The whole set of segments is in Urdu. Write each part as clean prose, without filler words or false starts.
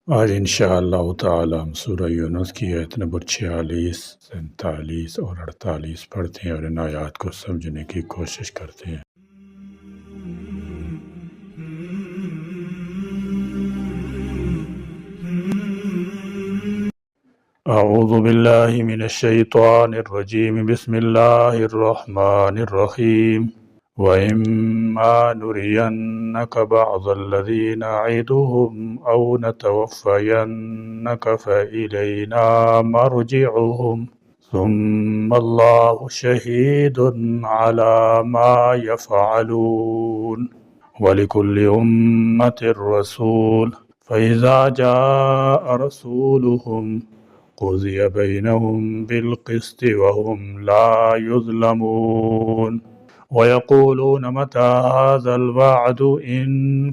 آج انشاءاللہ تعالی ہم سورہ یونس کی آیت نمبر 46، 47 اور 48 پڑھتے ہیں اور ان آیات کو سمجھنے کی کوشش کرتے ہیں۔ اعوذ باللہ من الشیطان الرجیم، بسم اللہ الرحمن الرحیم۔ وَإِمَّا نُرِيَنَّكَ بَعْضَ الَّذِي نَعِدُهُمْ أَوْ نَتَوَفَّيَنَّكَ فَإِلَيْنَا مَرْجِعُهُمْ ثُمَّ اللَّهُ شَهِيدٌ عَلَى مَا يَفْعَلُونَ وَلِكُلِّ أُمَّةٍ رَسُولٌ فَإِذَا جَاءَ رَسُولُهُمْ قُضِيَ بَيْنَهُمْ بِالْقِسْطِ وَهُمْ لَا يُظْلَمُونَ وَيَقُولُونَ مَتَى هَذَا الْوَعْدُ إِن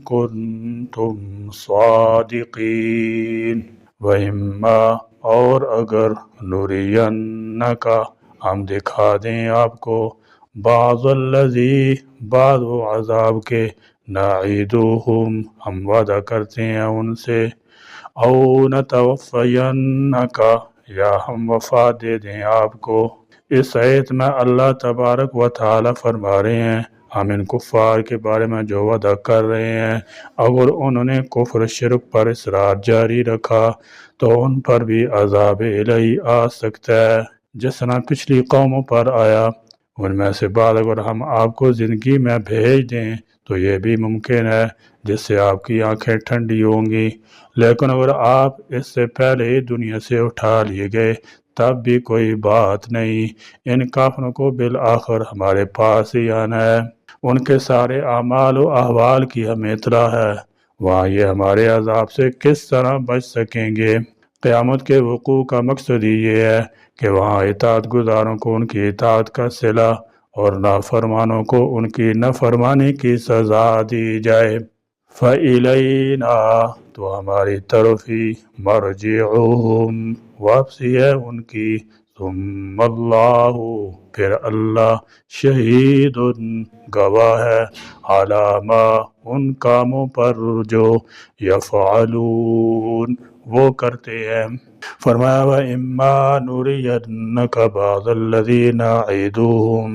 كُنتُمْ صَادِقِينَ۔ وَإِمَّا اور اگر نُرِيَنَّكَ ہم دکھا دیں آپ کو بعض الذی بعض و عذاب کے نعیدوہم ہم وعدہ کرتے ہیں ان سے، او نتوفینک یا ہم وفات دے دیں آپ کو۔ اس آیت میں اللہ تبارک و تعالی فرما رہے ہیں ہم ان کفار کے بارے میں جو وعدہ کر رہے ہیں، اگر انہوں نے کفر شرک پر اصرار جاری رکھا تو ان پر بھی عذاب الہی آ سکتا ہے، جس طرح پچھلی قوموں پر آیا۔ ان میں سے بعد اگر ہم آپ کو زندگی میں بھیج دیں تو یہ بھی ممکن ہے جس سے آپ کی آنکھیں ٹھنڈی ہوں گی، لیکن اگر آپ اس سے پہلے ہی دنیا سے اٹھا لیے گئے تب بھی کوئی بات نہیں، ان کافروں کو بالآخر ہمارے پاس ہی آنا ہے، ان کے سارے اعمال و احوال کی ہمیں اطلاع ہے، وہاں یہ ہمارے عذاب سے کس طرح بچ سکیں گے۔ قیامت کے وقوع کا مقصد ہی یہ ہے کہ وہاں اطاعت گزاروں کو ان کی اطاعت کا صلہ اور نافرمانوں کو ان کی نافرمانی کی سزا دی جائے۔ فَإِلَيْنَا تو ہماری طرف ہی مرجعہم واپسی ہے ان کی، ثم اللہ پھر اللہ شہید گواہ ہے علامہ ان کاموں پر جو یفعلون وہ کرتے ہیں۔ فرمایا وَإِمَّا نُرِيَنَّكَ بَعْضَ الَّذِي نَعِدُهُمْ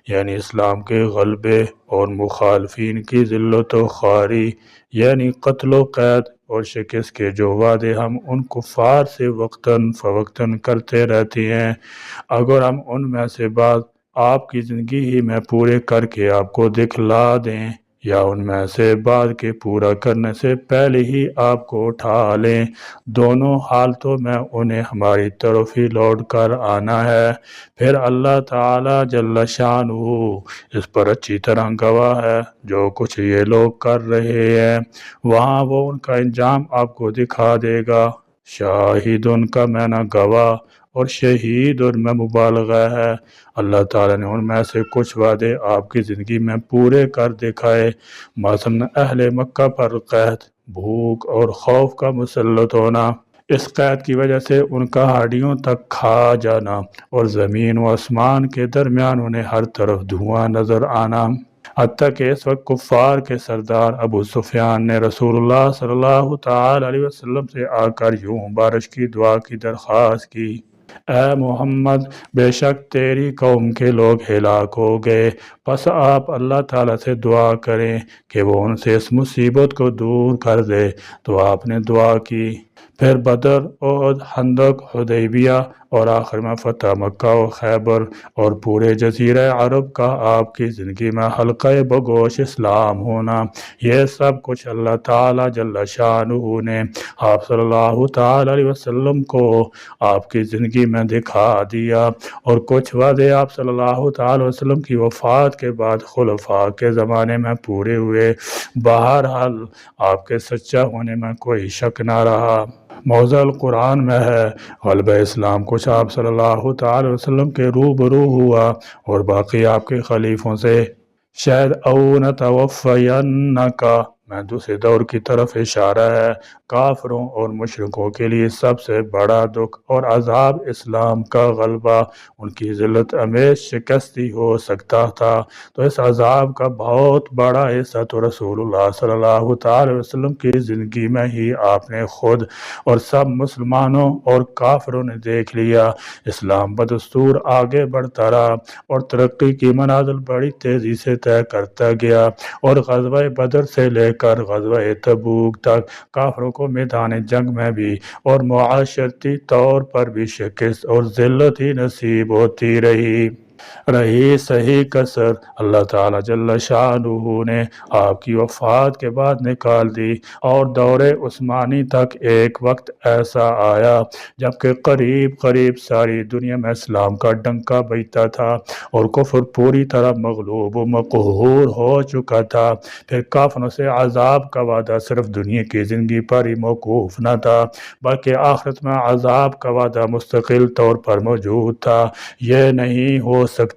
یعنی اسلام کے غلبے اور مخالفین کی ذلت و خواری، یعنی قتل و قید اور شکست کے جو وعدے ہم ان کفار سے وقتاً فوقتاً کرتے رہتے ہیں، اگر ہم ان میں سے بعض آپ کی زندگی ہی میں پورے کر کے آپ کو دکھلا دیں یا ان میں سے بعض کے پورا کرنے سے پہلے ہی آپ کو اٹھا لیں، دونوں حالتوں میں انہیں ہماری طرف ہی لوٹ کر آنا ہے، پھر اللہ تعالی جل شانہ اس پر اچھی طرح گواہ ہے جو کچھ یہ لوگ کر رہے ہیں، وہاں وہ ان کا انجام آپ کو دکھا دے گا۔ شاہد ان کا معنی گواہ اور شہید ان میں مبالغہ ہے، اللہ تعالیٰ نے ان میں سے کچھ وعدے آپ کی زندگی میں پورے کر دکھائے، مثلا اہل مکہ پر قحط، بھوک اور خوف کا مسلط ہونا، اس قحط کی وجہ سے ان کا ہڈیوں تک کھا جانا اور زمین و آسمان کے درمیان انہیں ہر طرف دھواں نظر آنا، حتیٰ کہ اس وقت کفار کے سردار ابو سفیان نے رسول اللہ صلی اللہ تعالی علیہ وسلم سے آ کر یوں بارش کی دعا کی درخواست کی، اے محمد بے شک تیری قوم کے لوگ ہلاک ہو گئے، پس آپ اللہ تعالیٰ سے دعا کریں کہ وہ ان سے اس مصیبت کو دور کر دے، تو آپ نے دعا کی، پھر بدر، احد، خندق، حدیبیہ اور آخر میں فتح مکہ و خیبر اور پورے جزیرہ عرب کا آپ کی زندگی میں حلقہ بگوش اسلام ہونا، یہ سب کچھ اللہ تعالی جل شانہ نے آپ صلی اللہ تعالی علیہ وسلم کو آپ کی زندگی میں دکھا دیا، اور کچھ وعدے آپ صلی اللہ تعالی وسلم کی وفات کے بعد خلفاء کے زمانے میں پورے ہوئے، بہرحال آپ کے سچا ہونے میں کوئی شک نہ رہا۔ موضع القرآن میں ہے غلبہ اسلام کچھ آپ صلی اللہ تعالی وسلم کے روبرو ہوا اور باقی آپ کے خلیفوں سے، شاید او نتوفینک میں دوسرے دور کی طرف اشارہ ہے، کافروں اور مشرکوں کے لیے سب سے بڑا دکھ اور عذاب اسلام کا غلبہ، ان کی ذلت امیز شکستی ہو سکتا تھا۔ تو اس عذاب کا بہت بڑا حصہ تو رسول اللہ صلی اللہ تعالی وسلم کی زندگی میں ہی آپ نے خود اور سب مسلمانوں اور کافروں نے دیکھ لیا۔ اسلام بدستور آگے بڑھتا رہا اور ترقی کی منازل بڑی تیزی سے طے کرتا گیا، اور غزوہ بدر سے لے کر غزوہ تبوک تک کافروں کو میدان جنگ میں بھی اور معاشرتی طور پر بھی شکست اور ذلت ہی نصیب ہوتی رہی۔ صحیح کسر اللہ تعالی جل شانہ نے آپ کی وفات کے بعد نکال دی، اور دور عثمانی تک ایک وقت ایسا آیا جبکہ قریب ساری دنیا میں اسلام کا ڈنکا بجتا تھا اور کفر پوری طرح مغلوب و مقہور ہو چکا تھا۔ پھر کافروں سے عذاب کا وعدہ صرف دنیا کی زندگی پر ہی موقوف نہ تھا، بلکہ آخرت میں عذاب کا وعدہ مستقل طور پر موجود تھا۔ یہ نہیں ہو سکتا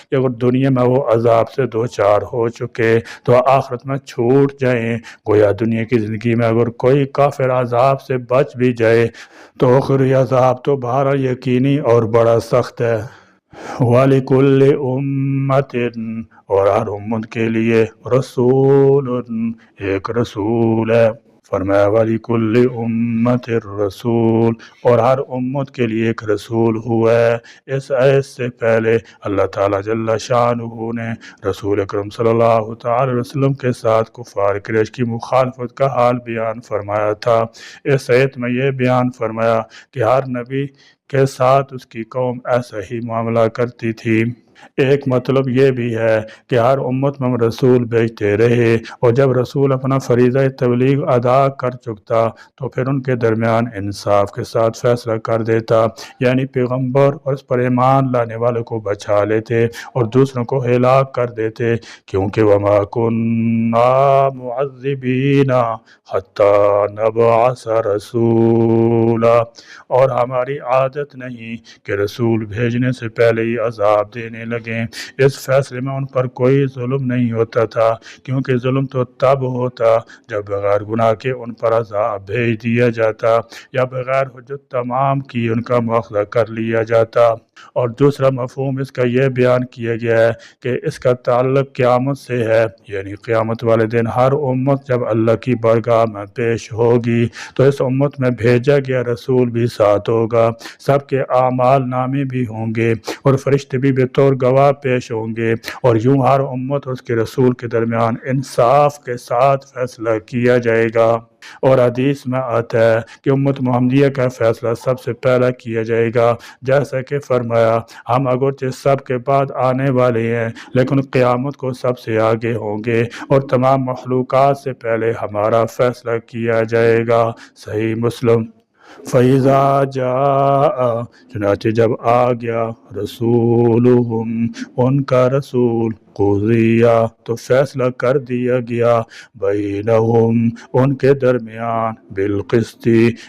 کہ اگر دنیا میں وہ عذاب سے دوچار ہو چکے تو آخرت میں چھوٹ جائیں۔ گویا دنیا کی زندگی میں اگر کوئی کافر عذاب سے بچ بھی جائے تو آخری عذاب تو بہرحال یقینی اور بڑا سخت ہے۔ وَلِكُلِّ أُمَّةٍ، اور ہر امت کے لیے رسول، ایک رسول ہے۔ فرمایا وَلِكُلِّ أُمَّةٍ رسول، اور ہر امت کے لیے ایک رسول ہوا ہے۔ اس آیت سے پہلے اللہ تعالیٰ جل شانہ نے رسول اکرم صلی اللہ تعالی وسلم کے ساتھ کفار قریش کی مخالفت کا حال بیان فرمایا تھا۔ اس آیت میں یہ بیان فرمایا کہ ہر نبی کے ساتھ اس کی قوم ایسا ہی معاملہ کرتی تھی۔ ایک مطلب یہ بھی ہے کہ ہر امت میں رسول بھیجتے رہے، اور جب رسول اپنا فریضہ تبلیغ ادا کر چکتا تو پھر ان کے درمیان انصاف کے ساتھ فیصلہ کر دیتا، یعنی پیغمبر اور اس پر ایمان لانے والوں کو بچا لیتے اور دوسروں کو ہلاک کر دیتے، کیونکہ وَمَا كُنَّا مُعَذِّبِينَ حَتَّى نَبْعَثَ رَسُولًا، اور ہماری عادت نہیں کہ رسول بھیجنے سے پہلے ہی عذاب دینے لگیں۔ اس فیصلے میں ان پر کوئی ظلم نہیں ہوتا تھا، کیونکہ ظلم تو تب ہوتا جب بغیر گناہ کے ان پر عذاب بھیج دیا جاتا یا بغیر حجت تمام کی ان کا مواخذہ کر لیا جاتا۔ اور دوسرا مفہوم اس کا یہ بیان کیا گیا ہے کہ اس کا تعلق قیامت سے ہے، یعنی قیامت والے دن ہر امت جب اللہ کی بارگاہ میں پیش ہوگی تو اس امت میں بھیجا گیا رسول بھی ساتھ ہوگا، سب کے اعمال نامے بھی ہوں گے اور فرشتے بھی بطور گواہ پیش ہوں گے، اور یوں ہر امت اور اس کے رسول کے درمیان انصاف کے ساتھ فیصلہ کیا جائے گا۔ اور حدیث میں آتا ہے کہ امت محمدیہ کا فیصلہ سب سے پہلا کیا جائے گا، جیسا کہ فرمایا ہم اگرچہ سب کے بعد آنے والے ہیں لیکن قیامت کو سب سے آگے ہوں گے اور تمام مخلوقات سے پہلے ہمارا فیصلہ کیا جائے گا۔ صحیح مسلم۔ فَإِذَا جَاءَ، چنانچہ جب آ گیا رسولہم، ان کا رسول، قُضِیَ، تو فیصلہ کر دیا گیا، بَیْنَہُم، ان کے درمیان، بالقسط،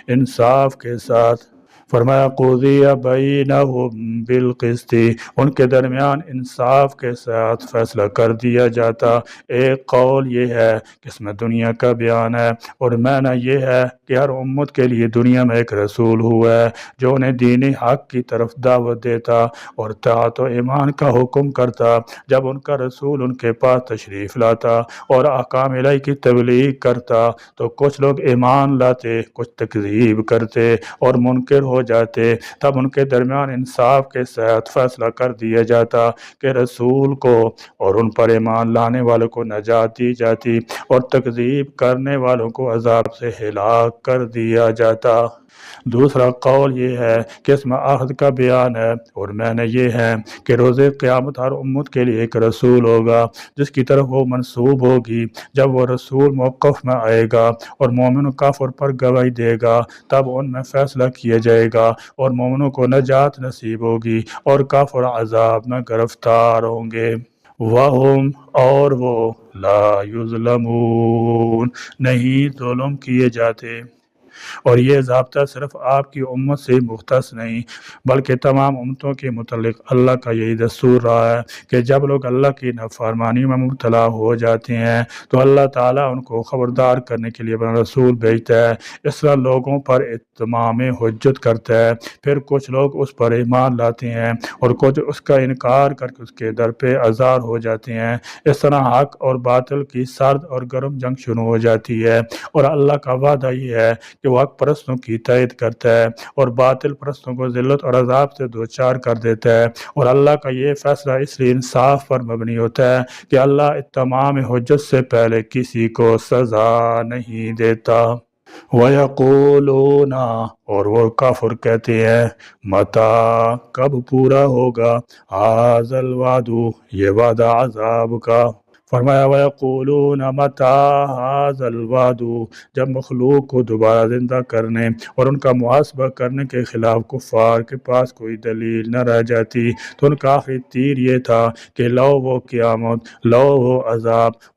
انصاف کے ساتھ۔ فرمایا قُضِیَ بَیْنَہُم بالقسط، ان کے درمیان انصاف کے ساتھ فیصلہ کر دیا جاتا۔ ایک قول یہ ہے کہ اس میں دنیا کا بیان ہے، اور معنی یہ ہے کہ ہر امت کے لیے دنیا میں ایک رسول ہوا ہے جو انہیں دین حق کی طرف دعوت دیتا اور طاعت و ایمان کا حکم کرتا۔ جب ان کا رسول ان کے پاس تشریف لاتا اور احکام الہی کی تبلیغ کرتا تو کچھ لوگ ایمان لاتے، کچھ تکذیب کرتے اور منکر ہو جاتے۔ تب ان کے درمیان انصاف کے ساتھ فیصلہ کر دیا جاتا کہ رسول کو اور ان پر ایمان لانے والوں کو نجات دی جاتی اور تکذیب کرنے والوں کو عذاب سے ہلاک کر دیا جاتا۔ دوسرا قول یہ ہے کہ اس میں عہد کا بیان ہے، اور معنی یہ ہے کہ روز قیامت ہر امت کے لیے ایک رسول ہوگا جس کی طرف وہ منسوب ہوگی۔ جب وہ رسول موقف میں آئے گا اور مومن و کافر پر گواہی دے گا تب ان میں فیصلہ کیا جائے گا اور مومنوں کو نجات نصیب ہوگی اور کافر عذاب میں گرفتار ہوں گے۔ وَهُمْ، اور وہ، لا یظلمون، نہیں ظلم کیے جاتے۔ اور یہ ضابطہ صرف آپ کی امت سے مختص نہیں بلکہ تمام امتوں کے متعلق اللہ کا یہی دستور رہا ہے کہ جب لوگ اللہ کی نافرمانی میں مبتلا ہو جاتے ہیں تو اللہ تعالیٰ ان کو خبردار کرنے کے لیے اپنا رسول بھیجتا ہے۔ اس طرح لوگوں پر اتمام حجت کرتا ہے، پھر کچھ لوگ اس پر ایمان لاتے ہیں اور کچھ اس کا انکار کر کے اس کے در پہ آزار ہو جاتے ہیں۔ اس طرح حق اور باطل کی سرد اور گرم جنگ شروع ہو جاتی ہے، اور اللہ کا وعدہ یہ ہے کہ وہ حق پرستوں کی تائید کرتا ہے اور باطل پرستوں کو ذلت اور عذاب سے دوچار کر دیتا ہے۔ اور اللہ کا یہ فیصلہ اس لیے انصاف پر مبنی ہوتا ہے کہ اللہ تمام حجت سے پہلے کسی کو سزا نہیں دیتا۔ وَيَقُولُونَ اور وہ کافر کہتے ہیں مَتَىٰ کب پورا ہوگا هَٰذَا الْوَعْدُ یہ وعدہ عذاب کا۔ فرمایا وَيَقُولُونَ مَتَىٰ هَٰذَا الْوَعْدُ جب مخلوق کو دوبارہ زندہ کرنے اور ان کا محاسبہ کرنے کے خلاف کفار کے پاس کوئی دلیل نہ رہ جاتی تو ان کا آخری تیر یہ تھا کہ لو وہ قیامت، لو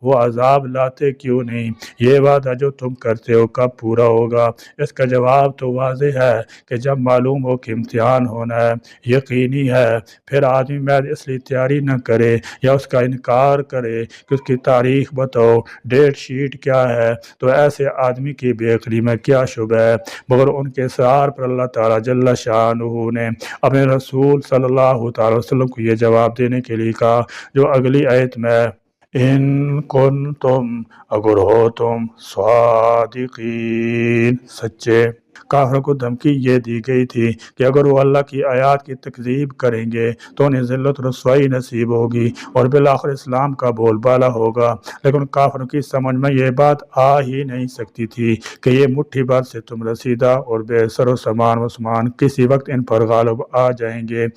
وہ عذاب لاتے کیوں نہیں، یہ وعدہ جو تم کرتے ہو کب پورا ہوگا۔ اس کا جواب تو واضح ہے کہ جب معلوم ہو کہ امتحان ہونا ہے، یقینی ہے، پھر آدمی محض اس لیے تیاری نہ کرے یا اس کا انکار کرے کہ اس کی تاریخ بتاؤ، ڈیٹ شیٹ کیا ہے، تو ایسے آدمی کی بے عقلی میں کیا شبہ ہے، مگر ان کے اصرار پر اللہ تعالیٰ جل شانہ نے اپنے رسول صلی اللہ تعالی وسلم کو یہ جواب دینے کے لیے کہا جو اگلی آیت میں ان کنتم اگر ہو تم صادقین سچے۔ کافروں کو دھمکی یہ دی گئی تھی کہ اگر وہ اللہ کی آیات کی تکذیب کریں گے تو انہیں ذلت رسوائی نصیب ہوگی اور بالآخر اسلام کا بول بالا ہوگا، لیکن کافروں کی سمجھ میں یہ بات آ ہی نہیں سکتی تھی کہ یہ مٹھی بھر سے تم رسیدہ اور بے سر و سامان مسلمان کسی وقت ان پر غالب آ جائیں گے۔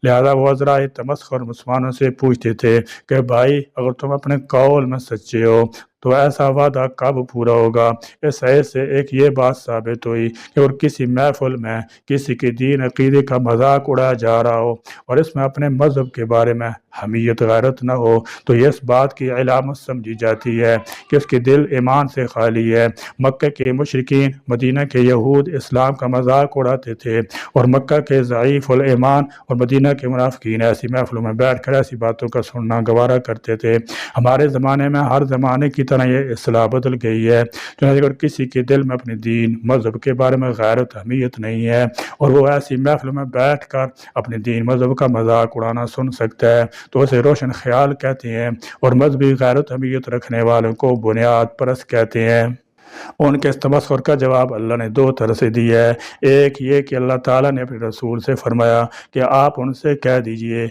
لہذا وہ عذرائے تمسخر مسلمانوں سے پوچھتے تھے کہ بھائی اگر تم اپنے قول میں سچے ہو تو ایسا وعدہ کب پورا ہوگا۔ اس آیت سے ایک یہ بات ثابت ہوئی کہ اگر کسی محفل میں کسی کے دین عقیدے کا مذاق اڑایا جا رہا ہو اور اس میں اپنے مذہب کے بارے میں حمیت غیرت نہ ہو تو یہ اس بات کی علامت سمجھی جاتی ہے کہ اس کے دل ایمان سے خالی ہے۔ مکہ کے مشرکین، مدینہ کے یہود اسلام کا مذاق اڑاتے تھے اور مکہ کے ضعیف الایمان اور مدینہ کے منافقین ایسی محفلوں میں بیٹھ کر ایسی باتوں کا سننا گوارا کرتے تھے۔ ہمارے زمانے میں ہر زمانے کی طرح یہ اصطلاح بدل گئی ہے، چنانچہ اگر کسی کے دل میں اپنے دین مذہب کے بارے میں غیرت اہمیت نہیں ہے اور وہ ایسی محفلوں میں بیٹھ کر اپنے دین مذہب کا مذاق اڑانا سن سکتا ہے تو اسے روشن خیال کہتے ہیں، اور مذہبی غیرت اہمیت رکھنے والوں کو بنیاد پرست کہتے ہیں۔ ان کے اس تمسخر کا جواب اللہ نے دو طرح سے دیا ہے۔ ایک یہ کہ اللہ تعالیٰ نے اپنے رسول سے فرمایا کہ آپ ان سے کہہ دیجئے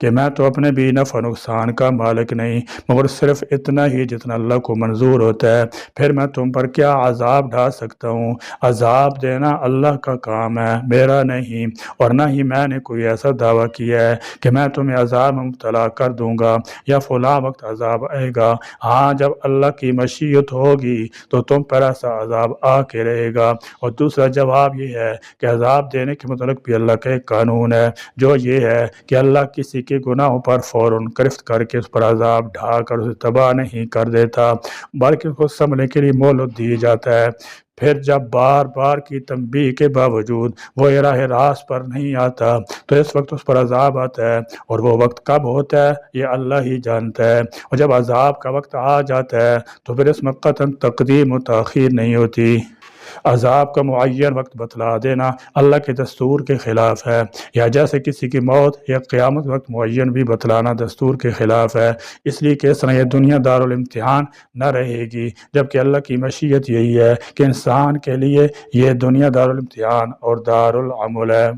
کہ میں تو اپنے بھی نفع نقصان کا مالک نہیں مگر صرف اتنا ہی جتنا اللہ کو منظور ہوتا ہے، پھر میں تم پر کیا عذاب ڈال سکتا ہوں۔ عذاب دینا اللہ کا کام ہے، میرا نہیں، اور نہ ہی میں نے کوئی ایسا دعویٰ کیا ہے کہ میں تمہیں عذاب میں مبتلا کر دوں گا یا فلاں وقت عذاب آئے گا۔ ہاں جب اللہ کی مشیت ہوگی تو تم پر ایسا عذاب آ کے رہے گا۔ اور دوسرا جواب یہ ہے کہ عذاب دینے کے متعلق بھی اللہ کا ایک قانون ہے جو یہ ہے کہ اللہ کسی کے گناہوں پر فوراً گرفت کر کے اس پر عذاب ڈھا کر اسے تباہ نہیں کر دیتا بلکہ اس کو سنبھلنے کے لیے مہلت دی جاتا ہے۔ پھر جب بار بار کی تنبیہ کے باوجود وہ راہ راست پر نہیں آتا تو اس وقت اس پر عذاب آتا ہے، اور وہ وقت کب ہوتا ہے یہ اللہ ہی جانتا ہے۔ اور جب عذاب کا وقت آ جاتا ہے تو پھر اس میں قطعاً تقدیم و تاخیر نہیں ہوتی۔ عذاب کا معین وقت بتلا دینا اللہ کے دستور کے خلاف ہے، یا جیسے کسی کی موت یا قیامت وقت معین بھی بتلانا دستور کے خلاف ہے، اس لیے کہ اس طرح یہ دنیا دارالامتحان نہ رہے گی، جبکہ اللہ کی مشیت یہی ہے کہ انسان کے لیے یہ دنیا دارالامتحان اور دارالعمل ہے۔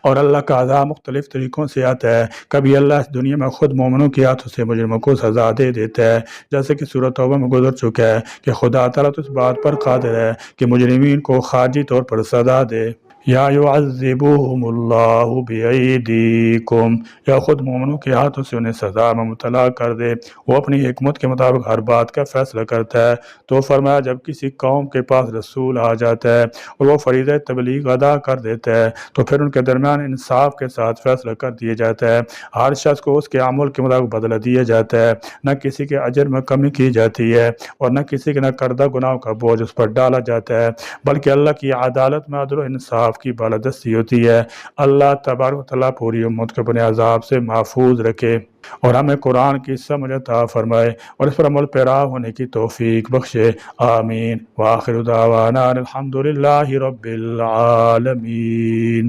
اور اللہ کا عذاب مختلف طریقوں سے آتا ہے۔ کبھی اللہ اس دنیا میں خود مومنوں کے ہاتھوں سے مجرموں کو سزا دے دیتا ہے، جیسے کہ سورۃ توبہ میں گزر چکا ہے کہ خدا تعالیٰ تو اس بات پر قادر ہے کہ مجرمین کو خارجی طور پر سزا دے، یا یعذبہم اللہ بایدیکم، یا خود مومنوں کے ہاتھوں سے انہیں سزا میں مبتلا کر دے۔ وہ اپنی حکمت کے مطابق ہر بات کا فیصلہ کرتا ہے۔ تو فرمایا جب کسی قوم کے پاس رسول آ جاتا ہے اور وہ فریضہ تبلیغ ادا کر دیتا ہے تو پھر ان کے درمیان انصاف کے ساتھ فیصلہ کر دیا جاتا ہے۔ ہر شخص کو اس کے عمل کے مطابق بدلہ دیا جاتا ہے، نہ کسی کے اجر میں کمی کی جاتی ہے اور نہ کسی کے نہ کردہ گناہوں کا بوجھ اس پر ڈالا جاتا ہے، بلکہ اللہ کی عدالت میں عدل و انصاف کی بالادستی ہوتی ہے۔ اللہ تبارک و تعالیٰ پوری امت کو اپنے عذاب سے محفوظ رکھے اور ہمیں قرآن کی سمجھ عطا فرمائے اور اس پر عمل پیرا ہونے کی توفیق بخشے، آمین۔ وآخر دعوانا الحمد للہ رب العالمین۔